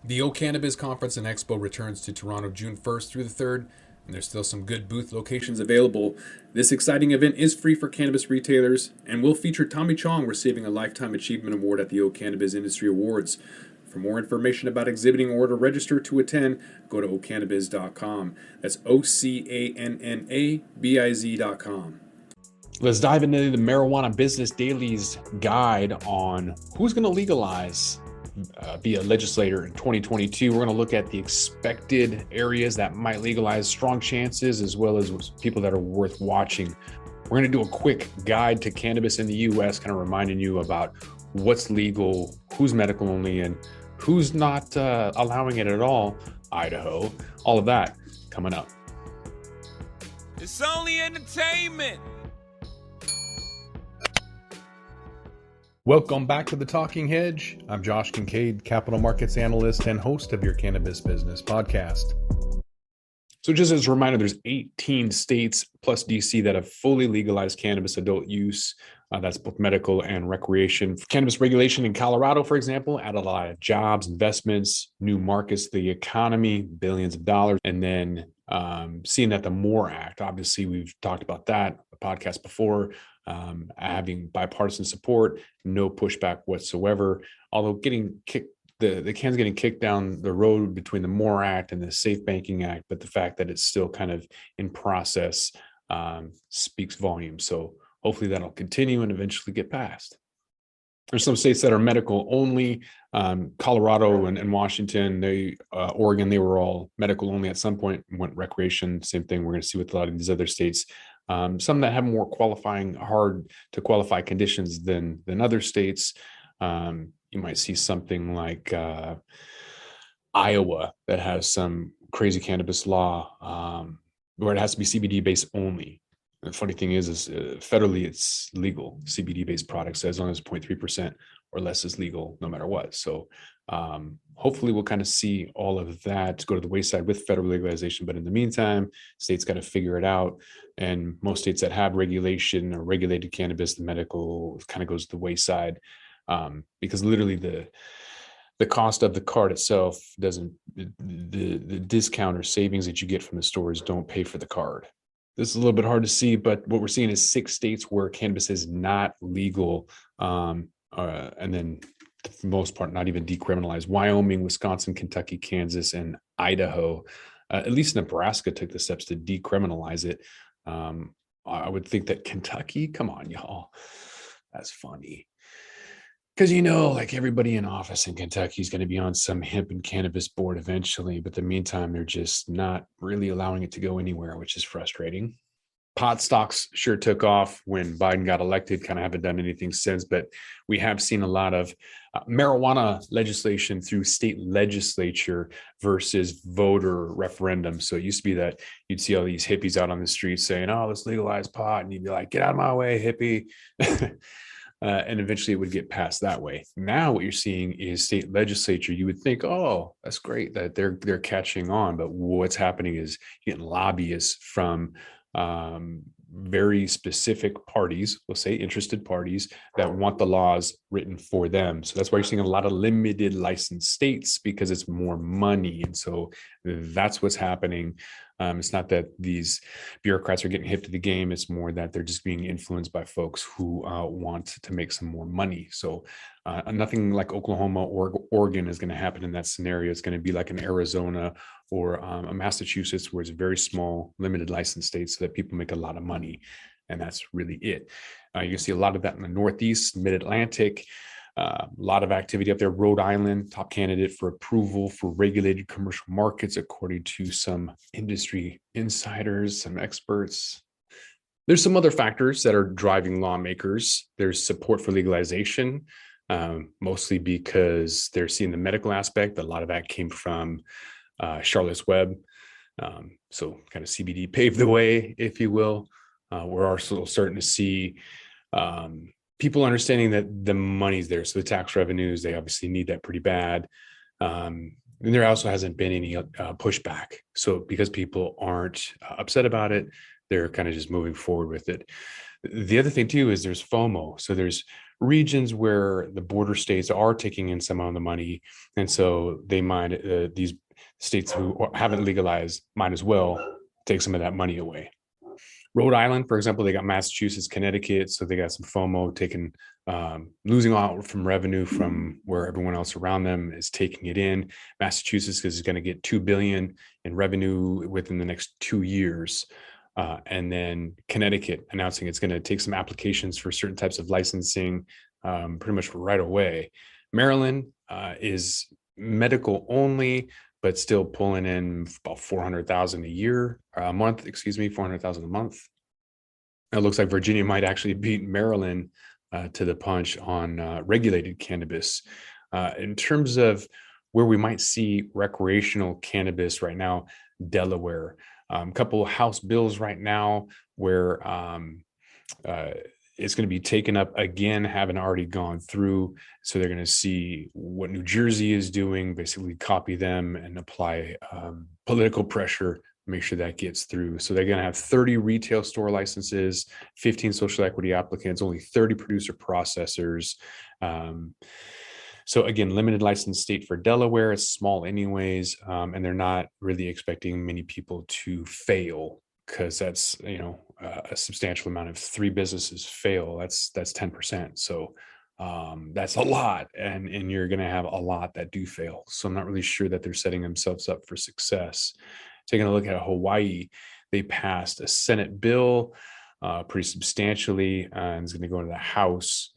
The O Cannabis Conference and Expo returns to Toronto June 1st through the 3rd, and there's still some good booth locations available. This exciting event is free for cannabis retailers and will feature Tommy Chong receiving a Lifetime Achievement Award at the O Cannabis Industry Awards. For more information about exhibiting or to register to attend, go to ocannabis.com. That's OCANNABIZ.com. Let's dive into the Marijuana Business Daily's guide on who's going to legalize be a legislator in 2022. We're going to look at the expected areas that might legalize, strong chances, as well as people that are worth watching. We're going to do a quick guide to cannabis in the U.S., kind of reminding you about what's legal, who's medical only, and who's not allowing it at all. Idaho, all of that coming up. It's only entertainment. Welcome back to The Talking Hedge. I'm Josh Kincaid, capital markets analyst and host of your Cannabis Business Podcast. So just as a reminder, there's 18 states plus DC that have fully legalized cannabis adult use. That's both medical and recreation. Cannabis regulation in Colorado, for example, added a lot of jobs, investments, new markets, the economy, billions of dollars. And then seeing that the MORE Act, obviously we've talked about that, a podcast before, having bipartisan support, no pushback whatsoever, although getting kicked, the can's getting kicked down the road between the MORE Act and the Safe Banking Act, but the fact that it's still kind of in process speaks volumes. So hopefully that'll continue and eventually get passed. There's some states that are medical only. Colorado and Washington, Oregon, they were all medical only at some point, went recreation, same thing. We're going to see with a lot of these other states. Some that have more hard to qualify conditions than other states. You might see something like Iowa that has some crazy cannabis law where it has to be CBD based only. And the funny thing is federally it's legal. CBD based products, as long as 0.3% or less is legal, no matter what. So hopefully we'll kind of see all of that go to the wayside with federal legalization. But in the meantime, states got to figure it out. And most states that have regulation or regulated cannabis, the medical kind of goes to the wayside because literally the cost of the card itself doesn't, the discount or savings that you get from the stores don't pay for the card. This is a little bit hard to see, but what we're seeing is 6 states where cannabis is not legal. And then for the most part, not even decriminalized. Wyoming, Wisconsin, Kentucky, Kansas, and Idaho. At least Nebraska took the steps to decriminalize it. I would think that Kentucky, come on, y'all. That's funny. Because, like everybody in office in Kentucky is going to be on some hemp and cannabis board eventually. But in the meantime, they're just not really allowing it to go anywhere, which is frustrating. Pot stocks sure took off when Biden got elected, kind of haven't done anything since, but we have seen a lot of marijuana legislation through state legislature versus voter referendum. So it used to be that you'd see all these hippies out on the streets saying, oh, let's legalize pot. And you'd be like, get out of my way, hippie. And eventually it would get passed that way. Now what you're seeing is state legislature. You would think, oh, that's great that they're catching on. But what's happening is getting lobbyists from very specific parties, we'll say interested parties that want the laws written for them. So that's why you're seeing a lot of limited licensed states because it's more money. And so that's what's happening. It's not that these bureaucrats are getting hip to the game. It's more that they're just being influenced by folks who want to make some more money. So nothing like Oklahoma or Oregon is going to happen in that scenario. It's going to be like an Arizona or a Massachusetts, where it's very small, limited license states so that people make a lot of money. And that's really it. You can see a lot of that in the Northeast, Mid-Atlantic. A lot of activity up there. Rhode Island, top candidate for approval for regulated commercial markets, according to some industry insiders, some experts. There's some other factors that are driving lawmakers. There's support for legalization, mostly because they're seeing the medical aspect. A lot of that came from Charlotte's Web. So kind of CBD paved the way, if you will. We're also starting to see people understanding that the money's there. So the tax revenues, they obviously need that pretty bad. And there also hasn't been any pushback. So because people aren't upset about it, they're kind of just moving forward with it. The other thing too is there's FOMO. So there's regions where the border states are taking in some of the money, and so they might these states who haven't legalized might as well take some of that money away. Rhode Island, for example, they got Massachusetts, Connecticut, so they got some FOMO taking, losing out from revenue from where everyone else around them is taking it in. Massachusetts is going to get $2 billion in revenue within the next 2 years. And then Connecticut announcing it's going to take some applications for certain types of licensing pretty much right away. Maryland is medical only, but still pulling in about 400,000 a year, a month, 400,000 a month. It looks like Virginia might actually beat Maryland to the punch on regulated cannabis. In terms of where we might see recreational cannabis right now, Delaware, a couple of House bills right now where it's going to be taken up again, haven't already gone through. So they're going to see what New Jersey is doing, basically copy them and apply political pressure, make sure that gets through. So they're going to have 30 retail store licenses, 15 social equity applicants, only 30 producer processors. So again, limited license state for Delaware. It's small anyways, and they're not really expecting many people to fail, because that's, a substantial amount of 3 businesses fail. That's 10%. So that's a lot, and you're going to have a lot that do fail. So I'm not really sure that they're setting themselves up for success. Taking a look at Hawaii, they passed a Senate bill pretty substantially, and it's going to go into the House.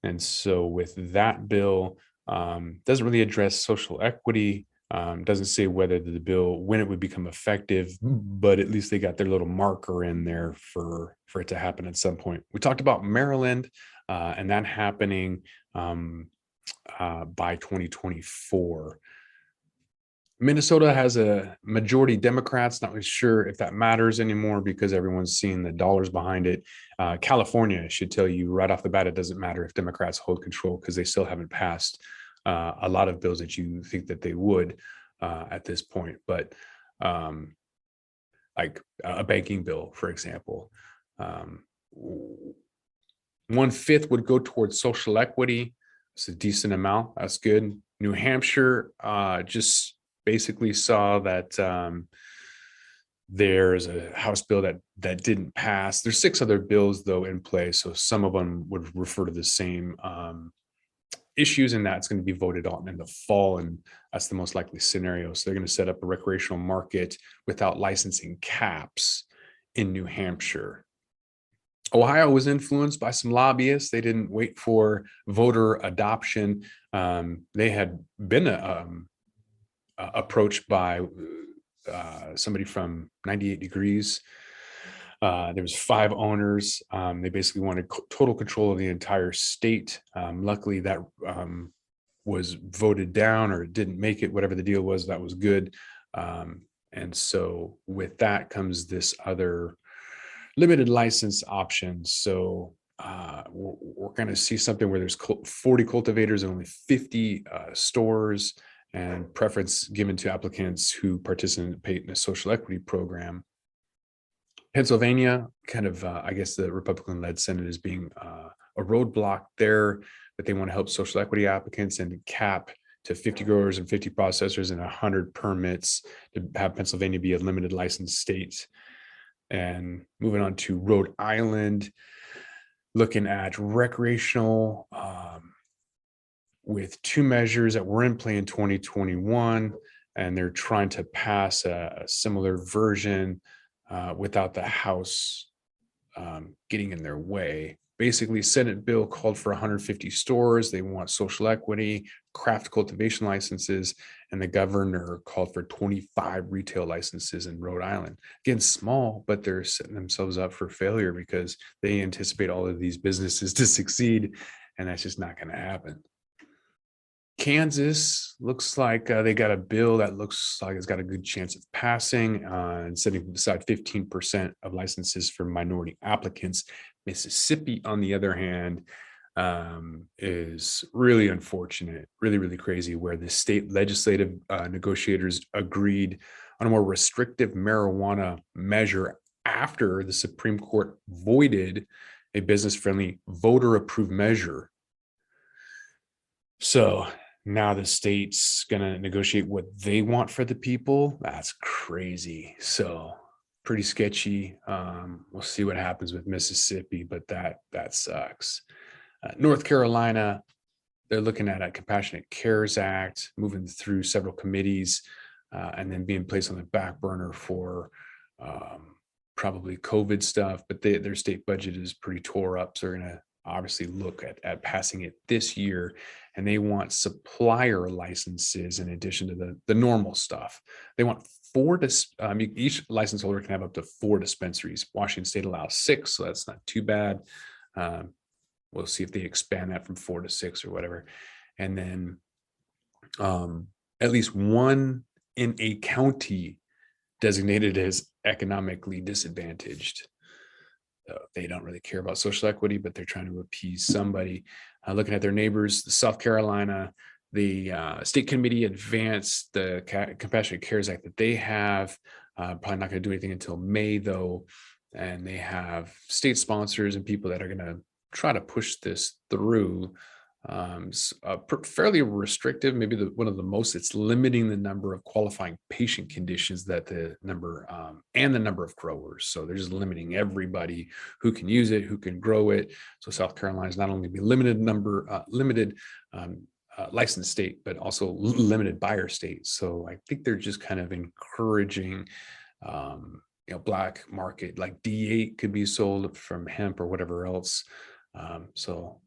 And so with that bill, doesn't really address social equity. Doesn't say whether the bill, when it would become effective, but at least they got their little marker in there for it to happen at some point. We talked about Maryland and that happening by 2024. Minnesota has a majority Democrats. Not really sure if that matters anymore because everyone's seeing the dollars behind it. California should tell you right off the bat, it doesn't matter if Democrats hold control because they still haven't passed a lot of bills that you think that they would at this point. But like a banking bill, for example, 1/5 would go towards social equity. It's a decent amount. That's good. New Hampshire just basically saw that there's a House bill that didn't pass. There's 6 other bills though in play, so some of them would refer to the same issues, and that's going to be voted on in the fall, and that's the most likely scenario. So they're going to set up a recreational market without licensing caps in New Hampshire. Ohio was influenced by some lobbyists. They didn't wait for voter adoption. They had been approached by somebody from 98 Degrees. There was 5 owners. They basically wanted total control of the entire state. Luckily, that was voted down, or didn't make it. Whatever the deal was, that was good. And so with that comes this other limited license option. So we're going to see something where there's 40 cultivators and only 50 stores, and preference given to applicants who participate in a social equity program. Pennsylvania, kind of, I guess the Republican-led Senate is being a roadblock there, but they want to help social equity applicants and cap to 50 growers and 50 processors and 100 permits to have Pennsylvania be a limited license state. And moving on to Rhode Island, looking at recreational with 2 measures that were in play in 2021, and they're trying to pass a similar version without the House getting in their way. Basically, Senate bill called for 150 stores. They want social equity, craft cultivation licenses, and the governor called for 25 retail licenses in Rhode Island. Again, small, but they're setting themselves up for failure because they anticipate all of these businesses to succeed, and that's just not going to happen. Kansas looks like they got a bill that looks like it's got a good chance of passing and setting aside 15% of licenses for minority applicants. Mississippi, on the other hand, is really unfortunate, really, really crazy, where the state legislative negotiators agreed on a more restrictive marijuana measure after the Supreme Court voided a business-friendly, voter-approved measure. So now the state's going to negotiate what they want for the people. That's crazy. So pretty sketchy. We'll see what happens with Mississippi, but that sucks. North Carolina, they're looking at a Compassionate Cares Act, moving through several committees, and then being placed on the back burner for probably COVID stuff. But their state budget is pretty tore up, so they're going to obviously look at passing it this year. And they want supplier licenses in addition to the normal stuff. They want each license holder can have up to 4 dispensaries. Washington State allows 6, so that's not too bad. We'll see if they expand that from 4 to 6 or whatever. And then at least 1 in a county designated as economically disadvantaged. They don't really care about social equity, but they're trying to appease somebody. Looking at their neighbors, South Carolina, the state committee advanced the Compassionate Cares Act that they have. Probably not going to do anything until May, though. And they have state sponsors and people that are going to try to push this through. Fairly restrictive, maybe one of the most. It's limiting the number of qualifying patient conditions that the number of growers. So they're just limiting everybody who can use it, who can grow it. So South Carolina is not only be limited licensed state, but also limited buyer state. So I think they're just kind of encouraging black market, like D8 could be sold from hemp or whatever else. So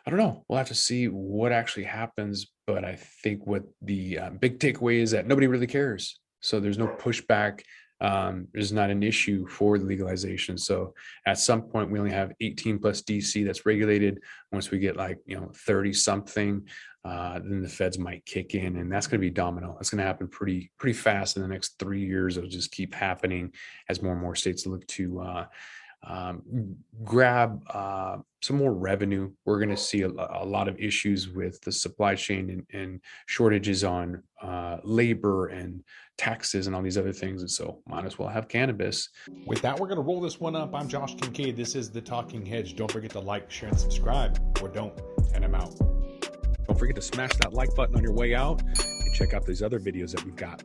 I don't know. We'll have to see what actually happens. But I think what the big takeaway is that nobody really cares. So there's no pushback. There's not an issue for the legalization. So at some point, we only have 18 plus DC that's regulated. Once we get 30 something, then the feds might kick in, and that's going to be domino. That's going to happen pretty fast in the next 3 years. It'll just keep happening as more and more states look to grab some more revenue. We're going to see a lot of issues with the supply chain and shortages on labor and taxes and all these other things. And so might as well have cannabis. With that, we're going to roll this one up. I'm Josh Kincaid. This is The Talking Hedge. Don't forget to like, share, and subscribe, or don't, and I'm out. Don't forget to smash that like button on your way out and check out these other videos that we've got.